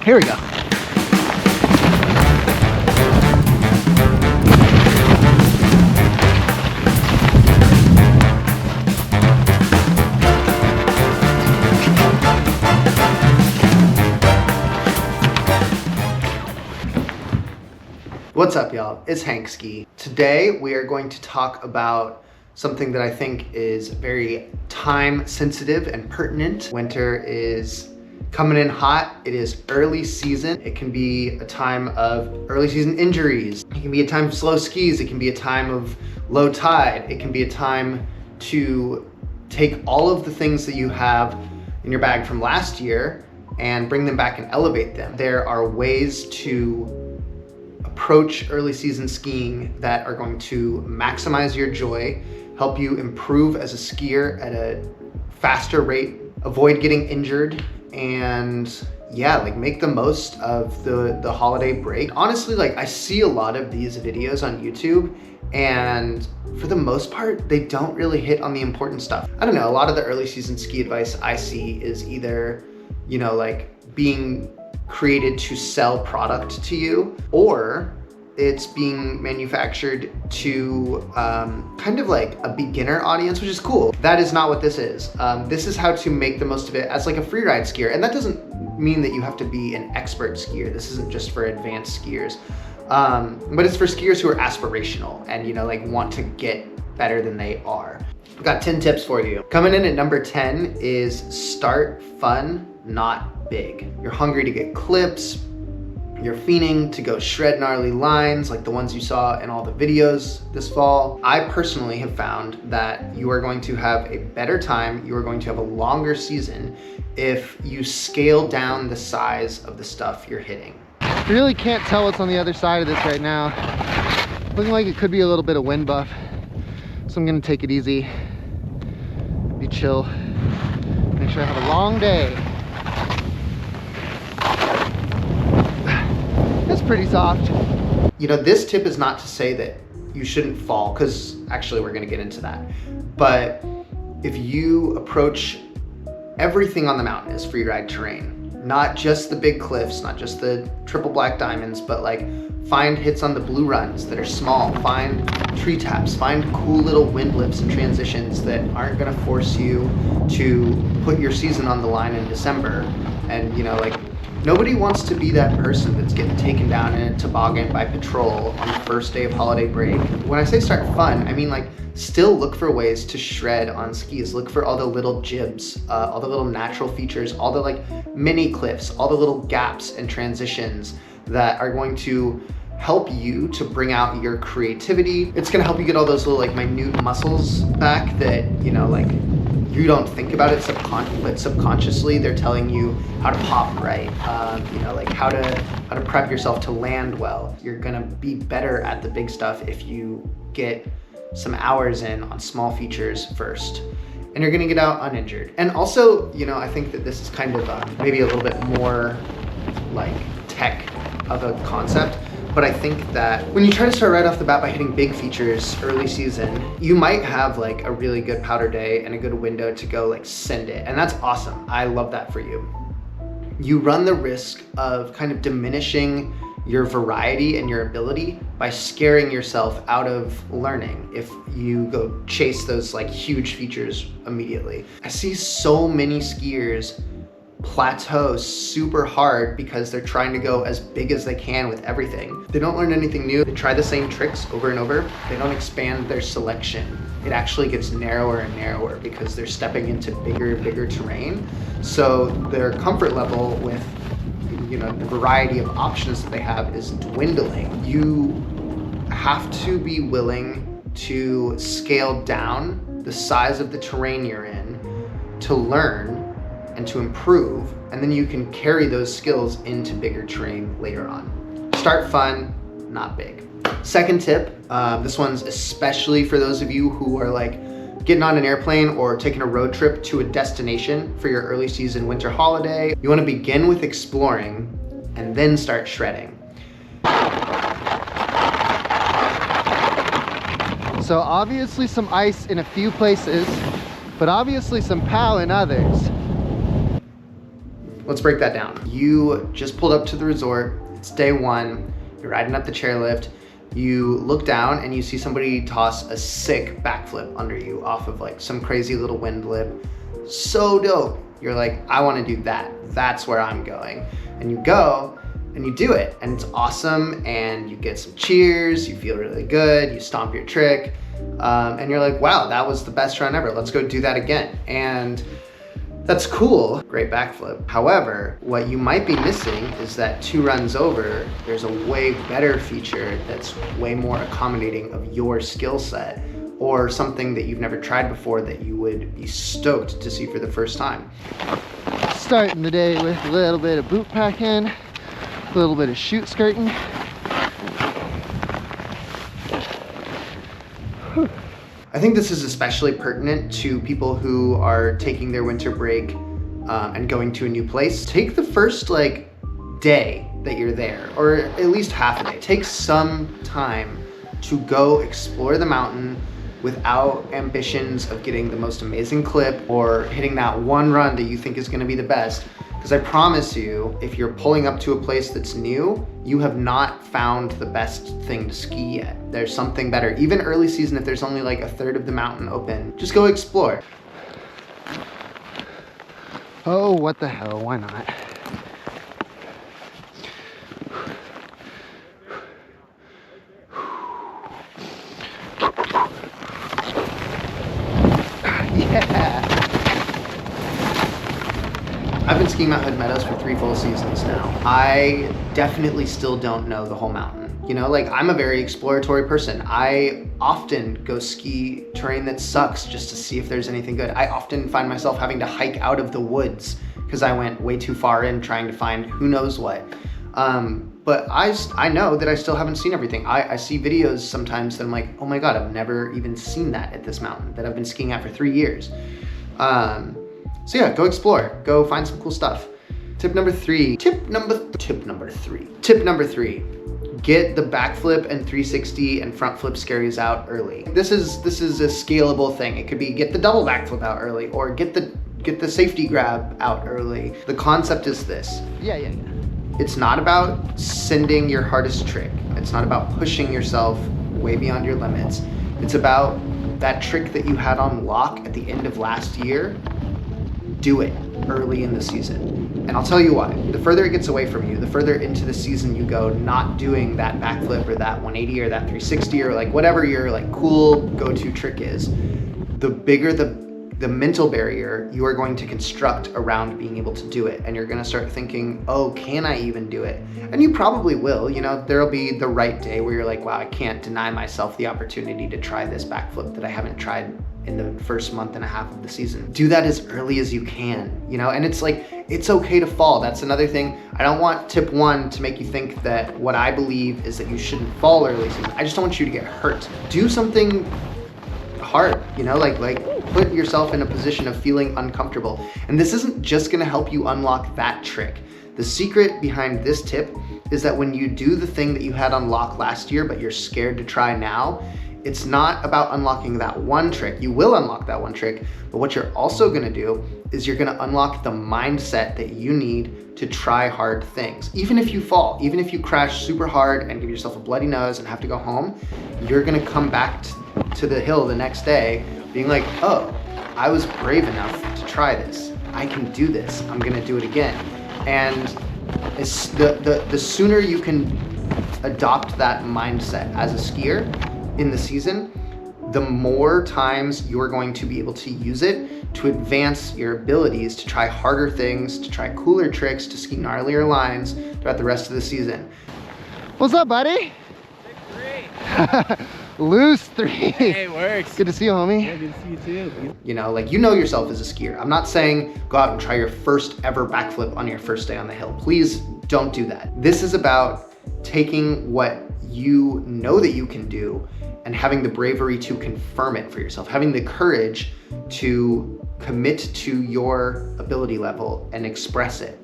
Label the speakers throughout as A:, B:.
A: Here we go. What's up, y'all? It's Hank Ski. Today we are going to talk about something that I think is very time sensitive and pertinent. Winter is coming in hot. It is early season. It can be a time of early season injuries. It can be a time of slow skis. It can be a time of low tide. It can be a time to take all of the things that you have in your bag from last year and bring them back and elevate them. There are ways to approach early season skiing that are going to maximize your joy, help you improve as a skier at a faster rate, avoid getting injured, and yeah, like make the most of the holiday break. Honestly, like I see a lot of these videos on YouTube, and for the most part, they don't really hit on the important stuff. I don't know, a lot of the early season ski advice I see is either, you know, like being created to sell product to you, or it's being manufactured to kind of like a beginner audience, which is cool. That is not what this is. This is how to make the most of it as like a freeride skier. And that doesn't mean that you have to be an expert skier. This isn't just for advanced skiers, but it's for skiers who are aspirational and, you know, like want to get better than they are. I've got 10 tips for you. Coming in at number 10 is start fun, not big. You're hungry to get clips, you're fiending to go shred gnarly lines like the ones you saw in all the videos this fall. I personally have found that you are going to have a better time, you are going to have a longer season if you scale down the size of the stuff you're hitting. I really can't tell what's on the other side of this right now. Looking like it could be a little bit of wind buff. So I'm gonna take it easy, be chill, make sure I have a long day. It's pretty soft. You know, this tip is not to say that you shouldn't fall, because actually we're gonna get into that. But if you approach everything on the mountain as freeride terrain, not just the big cliffs, not just the triple black diamonds, but like find hits on the blue runs that are small, find tree taps, find cool little wind lifts and transitions that aren't gonna force you to put your season on the line in December. And you know, like, nobody wants to be that person that's getting taken down in a toboggan by patrol on the first day of holiday break. When I say start fun, I mean like still look for ways to shred on skis. Look for all the little jibs, all the little natural features, all the like mini cliffs, all the little gaps and transitions that are going to help you to bring out your creativity. It's gonna help you get all those little like minute muscles back that, you know, like you don't think about it but subconsciously they're telling you how to pop right, you know, like how to prep yourself to land well. You're gonna be better at the big stuff if you get some hours in on small features first, and you're gonna get out uninjured. And also, you know, I think that this is kind of maybe a little bit more like tech of a concept, but I think that when you try to start right off the bat by hitting big features early season, you might have like a really good powder day and a good window to go like send it. And that's awesome. I love that for you. You run the risk of kind of diminishing your variety and your ability by scaring yourself out of learning if you go chase those like huge features immediately. I see so many skiers plateau super hard because they're trying to go as big as they can with everything. They don't learn anything new. They try the same tricks over and over. They don't expand their selection. It actually gets narrower and narrower because they're stepping into bigger and bigger terrain. So their comfort level with, you know, the variety of options that they have is dwindling. You have to be willing to scale down the size of the terrain you're in to learn and to improve, and then you can carry those skills into bigger terrain later on. Start fun, not big. Second tip, this one's especially for those of you who are like getting on an airplane or taking a road trip to a destination for your early season winter holiday. You want to begin with exploring and then start shredding. So obviously some ice in a few places, but obviously some POW in others. let's break that down. You just pulled up to the resort, it's day one, you're riding up the chairlift, you look down and you see somebody toss a sick backflip under you off of like some crazy little wind lip. So dope. You're like, I want to do that. That's where I'm going. And you go and you do it, and it's awesome, and you get some cheers, you feel really good, you stomp your trick, and you're like, wow, that was the best run ever. Let's go do that again. And that's cool, great backflip. However, what you might be missing is that 2 runs over, there's a way better feature that's way more accommodating of your skill set, or something that you've never tried before that you would be stoked to see for the first time.
B: Starting the day with a little bit of boot packing, a little bit of chute skirting.
A: I think this is especially pertinent to people who are taking their winter break and going to a new place. Take the first like day that you're there, or at least half a day. Take some time to go explore the mountain without ambitions of getting the most amazing clip or hitting that one run that you think is gonna be the best. Because I promise you, if you're pulling up to a place that's new, you have not found the best thing to ski yet. There's something better. Even early season, if there's only like a third of the mountain open, just go explore.
B: Oh, what the hell, why not? Yeah.
A: I've been skiing Mount Hood Meadows for 3 full seasons now. I definitely still don't know the whole mountain. You know, like I'm a very exploratory person. I often go ski terrain that sucks just to see if there's anything good. I often find myself having to hike out of the woods because I went way too far in trying to find who knows what. But I know that I still haven't seen everything. I see videos sometimes that I'm like, oh my God, I've never even seen that at this mountain that I've been skiing at for 3 years. So yeah, go explore, go find some cool stuff. Tip number three, get the backflip and 360 and front flip scaries out early. This is a scalable thing. It could be get the double backflip out early, or get the safety grab out early. The concept is this.
B: Yeah.
A: It's not about sending your hardest trick. It's not about pushing yourself way beyond your limits. It's about that trick that you had on lock at the end of last year. Do it early in the season. And I'll tell you why. The further it gets away from you, the further into the season you go not doing that backflip or that 180 or that 360 or like whatever your like cool go-to trick is, the bigger the mental barrier you are going to construct around being able to do it. And you're gonna start thinking, oh, can I even do it? And you probably will. You know, there'll be the right day where you're like, wow, I can't deny myself the opportunity to try this backflip that I haven't tried in the first month and a half of the season. Do that as early as you can, you know? And it's like, it's okay to fall. That's another thing. I don't want tip 1 to make you think that what I believe is that you shouldn't fall early season. I just don't want you to get hurt. Do something hard, you know, like put yourself in a position of feeling uncomfortable. And this isn't just gonna help you unlock that trick. The secret behind this tip is that when you do the thing that you had unlocked last year, but you're scared to try now, it's not about unlocking that one trick. You will unlock that one trick, but what you're also gonna do is you're gonna unlock the mindset that you need to try hard things. Even if you fall, even if you crash super hard and give yourself a bloody nose and have to go home, you're gonna come back to the hill the next day being like, oh, I was brave enough to try this. I can do this, I'm gonna do it again. And it's the sooner you can adopt that mindset as a skier in the season, the more times you're going to be able to use it to advance your abilities to try harder things, to try cooler tricks, to ski gnarlier lines throughout the rest of the season.
B: What's up, buddy?
C: 6'3".
B: Loose 3.
C: Hey, it works.
B: Good to see you, homie.
C: Yeah, good to see you too.
A: You know, like, you know yourself as a skier. I'm not saying go out and try your first ever backflip on your first day on the hill. Please don't do that. This is about taking what you know that you can do and having the bravery to confirm it for yourself, having the courage to commit to your ability level and express it.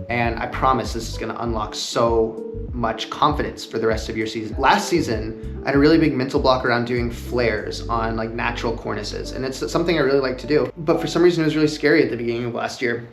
A: And I promise this is gonna unlock so much confidence for the rest of your season. Last season, I had a really big mental block around doing flares on like natural cornices. And it's something I really like to do. But for some reason, it was really scary at the beginning of last year.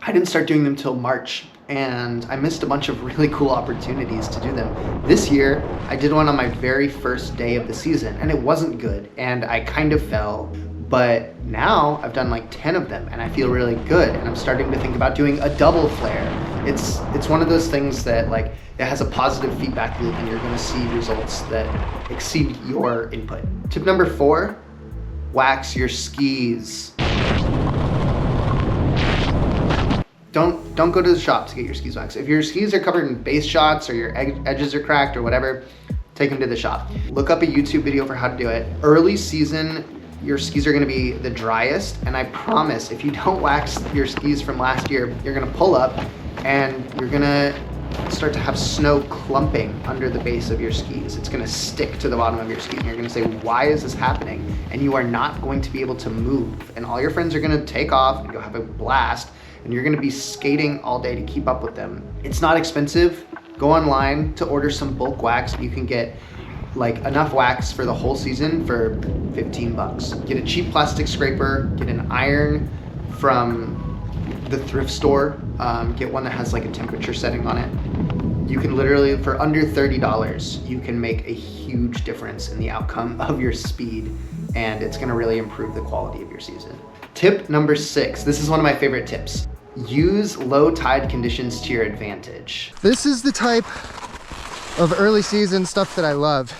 A: I didn't start doing them till March, and I missed a bunch of really cool opportunities to do them. This year, I did one on my very first day of the season, and it wasn't good, and I kind of fell. But now I've done like 10 of them and I feel really good, and I'm starting to think about doing a double flare. It's one of those things that like it has a positive feedback loop and you're gonna see results that exceed your input. Tip number 4, wax your skis. Don't go to the shop to get your skis waxed. If your skis are covered in base shots or your edges are cracked or whatever, take them to the shop. Look up a YouTube video for how to do it. Early season, your skis are gonna be the driest, and I promise if you don't wax your skis from last year, you're gonna pull up and you're gonna start to have snow clumping under the base of your skis. It's gonna stick to the bottom of your ski, and you're gonna say, why is this happening? And you are not going to be able to move, and all your friends are gonna take off and go have a blast, and you're gonna be skating all day to keep up with them. It's not expensive. Go online to order some bulk wax. You can get like enough wax for the whole season for 15 bucks. Get a cheap plastic scraper, get an iron from the thrift store, get one that has like a temperature setting on it. You can literally, for under $30, you can make a huge difference in the outcome of your speed, and it's gonna really improve the quality of your season. Tip number 6, this is one of my favorite tips. Use low tide conditions to your advantage.
B: This is the type of early season stuff that I love.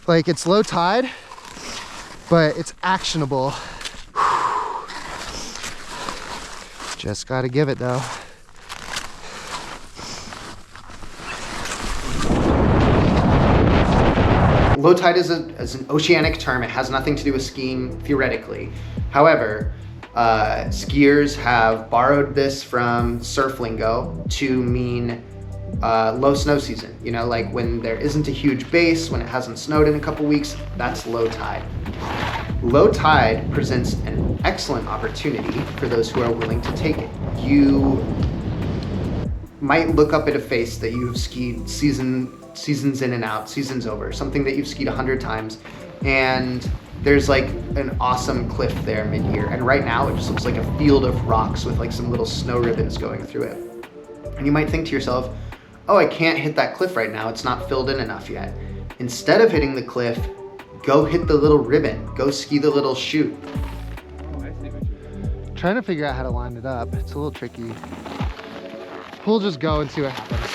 B: Like, it's low tide, but it's actionable. Just gotta give it though.
A: Low tide is an oceanic term. It has nothing to do with skiing theoretically. However, skiers have borrowed this from surf lingo to mean low snow season. You know, like when there isn't a huge base, when it hasn't snowed in a couple weeks, that's low tide. Low tide presents an excellent opportunity for those who are willing to take it. You might look up at a face that you've skied seasons in and out, seasons over, something that you've skied 100 times, and there's like an awesome cliff there mid-year, and right now it just looks like a field of rocks with like some little snow ribbons going through it. And you might think to yourself, oh, I can't hit that cliff right now, it's not filled in enough yet. Instead of hitting the cliff, go hit the little ribbon, go ski the little chute.
C: Oh, I see what you're doing.
B: Trying to figure out how to line it up. It's a little tricky. We'll just go and see what happens.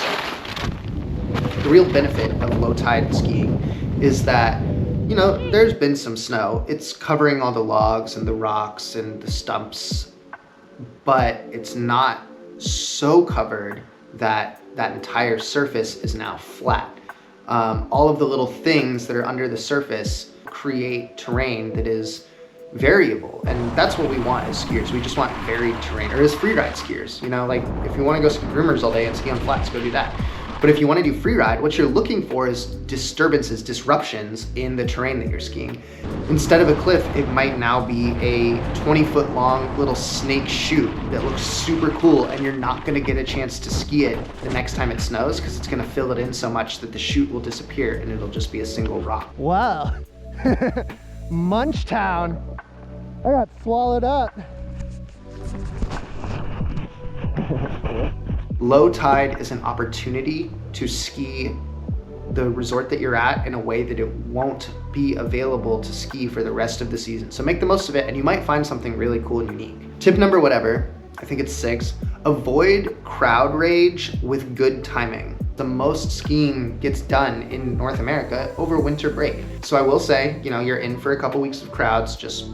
A: The real benefit of low tide skiing is that, you know, there's been some snow. It's covering all the logs and the rocks and the stumps, but it's not so covered that that entire surface is now flat. All of the little things that are under the surface create terrain that is variable, and that's what we want as skiers. We just want varied terrain, or as freeride skiers. You know, like if you want to go ski groomers all day and ski on flats, go do that. But if you want to do freeride, what you're looking for is disturbances, disruptions in the terrain that you're skiing. Instead of a cliff, it might now be a 20-foot long little snake chute that looks super cool, and you're not going to get a chance to ski it the next time it snows because it's going to fill it in so much that the chute will disappear and it'll just be a single rock.
B: Wow. Munchtown. I got swallowed up.
A: Low tide is an opportunity to ski the resort that you're at in a way that it won't be available to ski for the rest of the season. So make the most of it, and you might find something really cool and unique. Tip number whatever, I think it's 6, avoid crowd rage with good timing. The most skiing gets done in North America over winter break. So I will say, you know, you're in for a couple weeks of crowds, just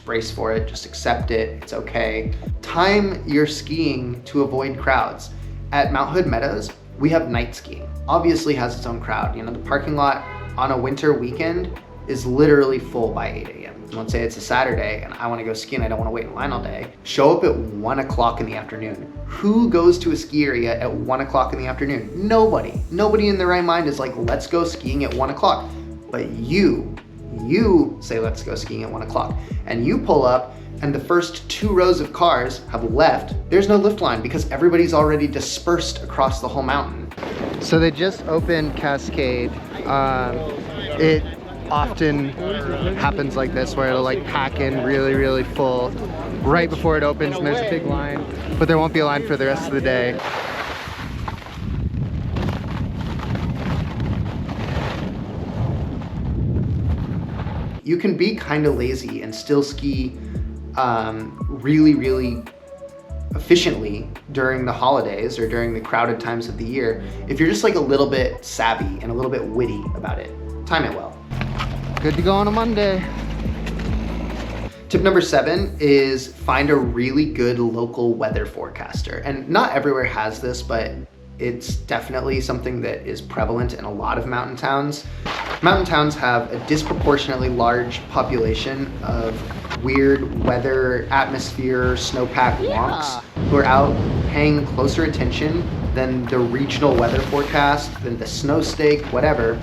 A: brace for it, just accept it, it's okay. Time your skiing to avoid crowds. At Mount Hood Meadows, we have night skiing. Obviously has its own crowd. You know, the parking lot on a winter weekend is literally full by 8 a.m. Let's say it's a Saturday and I want to go ski and I don't want to wait in line all day. Show up at 1 o'clock in the afternoon. Who goes to a ski area at 1 o'clock in the afternoon? Nobody. Nobody in their right mind is like, let's go skiing at 1 o'clock. But you say, let's go skiing at 1 o'clock. And you pull up and the first 2 rows of cars have left. There's no lift line because everybody's already dispersed across the whole mountain.
B: So they just opened Cascade. It often happens like this, where it'll like pack in really, really full right before it opens and there's a big line, but there won't be a line for the rest of the day.
A: You can be kind of lazy and still ski really, really efficiently during the holidays or during the crowded times of the year if you're just like a little bit savvy and a little bit witty about it. Time it well.
B: Good to go on a Monday.
A: Tip number 7 is find a really good local weather forecaster. And not everywhere has this, but it's definitely something that is prevalent in a lot of mountain towns. Mountain towns have a disproportionately large population of weird weather, atmosphere, snowpack wonks who are out paying closer attention than the regional weather forecast, than the snow stake, whatever.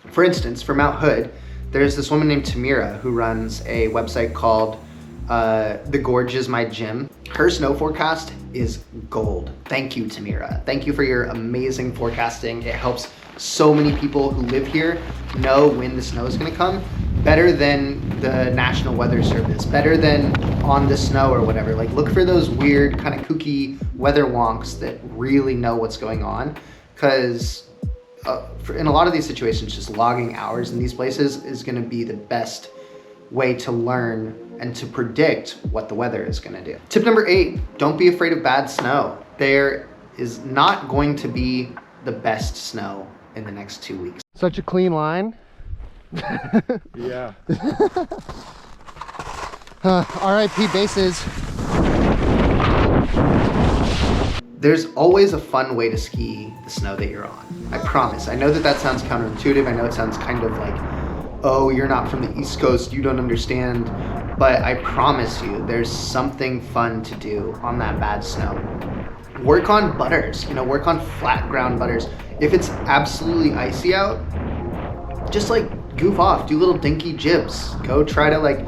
A: For instance, for Mount Hood, there's this woman named Tamira who runs a website called The Gorge is My Gym. Her snow forecast is gold. Thank you, Tamira. Thank you for your amazing forecasting. It helps so many people who live here know when the snow is gonna come, better than the National Weather Service, better than On the Snow or whatever. Like, look for those weird kind of kooky weather wonks that really know what's going on, because in a lot of these situations, just logging hours in these places is gonna be the best way to learn and to predict what the weather is gonna do. Tip number 8, don't be afraid of bad snow. There is not going to be the best snow in the next 2 weeks.
B: Such a clean line.
C: Yeah.
B: RIP bases.
A: There's always a fun way to ski the snow that you're on. I promise. I know that that sounds counterintuitive. I know it sounds kind of like, oh, you're not from the East Coast, you don't understand. But I promise you, there's something fun to do on that bad snow. Work on butters, work on flat ground butters. If it's absolutely icy out, just like goof off, do little dinky jibs. Go try to like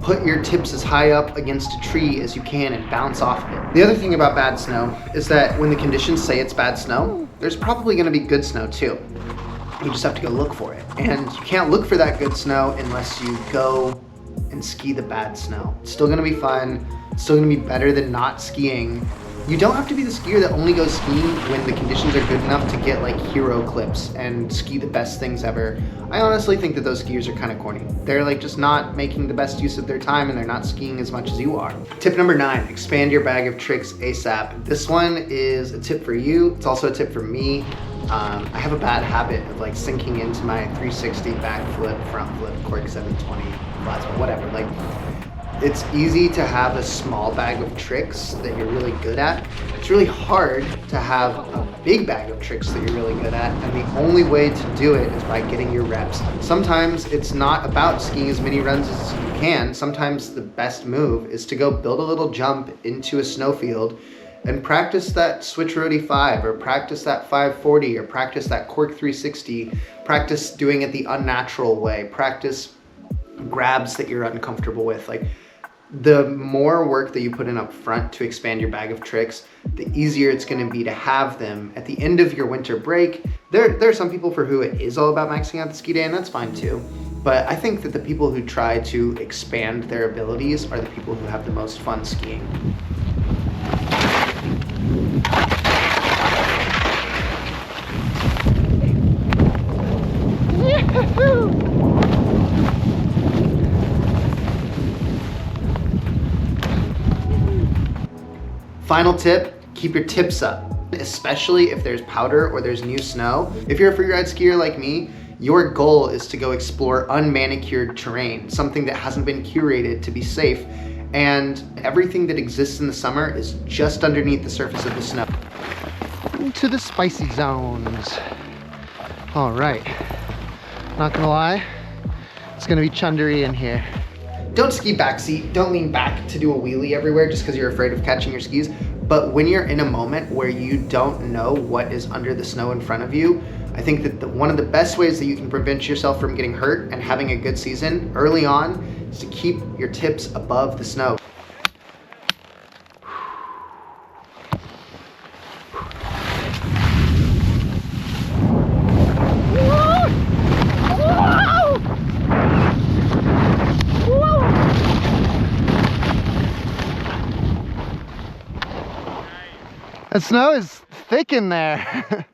A: put your tips as high up against a tree as you can and bounce off of it. The other thing about bad snow is that when the conditions say it's bad snow, there's probably gonna be good snow too. You just have to go look for it. And you can't look for that good snow unless you go and ski the bad snow. It's still gonna be fun, it's still gonna be better than not skiing. You don't have to be the skier that only goes skiing when the conditions are good enough to get like hero clips and ski the best things ever. I honestly think that those skiers are kind of corny. They're like just not making the best use of their time and they're not skiing as much as you are. Tip number 9, expand your bag of tricks ASAP. This one is a tip for you. It's also a tip for me. I have a bad habit of like sinking into my 360 backflip, front flip, cork 720, flat spin, whatever. Like, it's easy to have a small bag of tricks that you're really good at. It's really hard to have a big bag of tricks that you're really good at, and the only way to do it is by getting your reps. Sometimes it's not about skiing as many runs as you can. Sometimes the best move is to go build a little jump into a snowfield and practice that switch roadie 5, or practice that 540, or practice that cork 360, practice doing it the unnatural way, practice grabs that you're uncomfortable with. Like, the more work that you put in up front to expand your bag of tricks, the easier it's gonna be to have them at the end of your winter break. There are some people for who it is all about maxing out the ski day, and that's fine too. But I think that the people who try to expand their abilities are the people who have the most fun skiing. Final tip, keep your tips up, especially if there's powder or there's new snow. If you're a freeride skier like me, your goal is to go explore unmanicured terrain, something that hasn't been curated to be safe, and everything that exists in the summer is just underneath the surface of the snow.
B: Into the spicy zones. All right, not gonna lie, it's gonna be chundery in here.
A: Don't ski backseat, don't lean back to do a wheelie everywhere just because you're afraid of catching your skis. But when you're in a moment where you don't know what is under the snow in front of you, I think that one of the best ways that you can prevent yourself from getting hurt and having a good season early on is to keep your tips above the snow.
B: The snow is thick in there.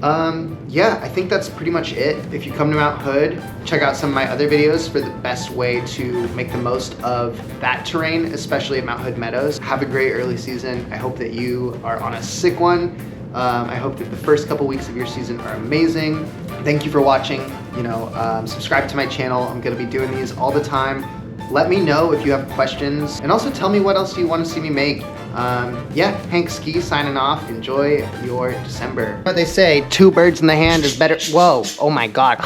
A: Yeah, I think that's pretty much it. If you come to Mount Hood, check out some of my other videos for the best way to make the most of that terrain, especially at Mount Hood Meadows. Have a great early season. I hope that you are on a sick one. I hope that the first couple weeks of your season are amazing. Thank you for watching. Subscribe to my channel. I'm gonna be doing these all the time. Let me know if you have questions, and also tell me what else you want to see me make. Yeah, Hank Ski signing off. Enjoy your December. What they say, 2 birds in the hand is better. Whoa, oh my God.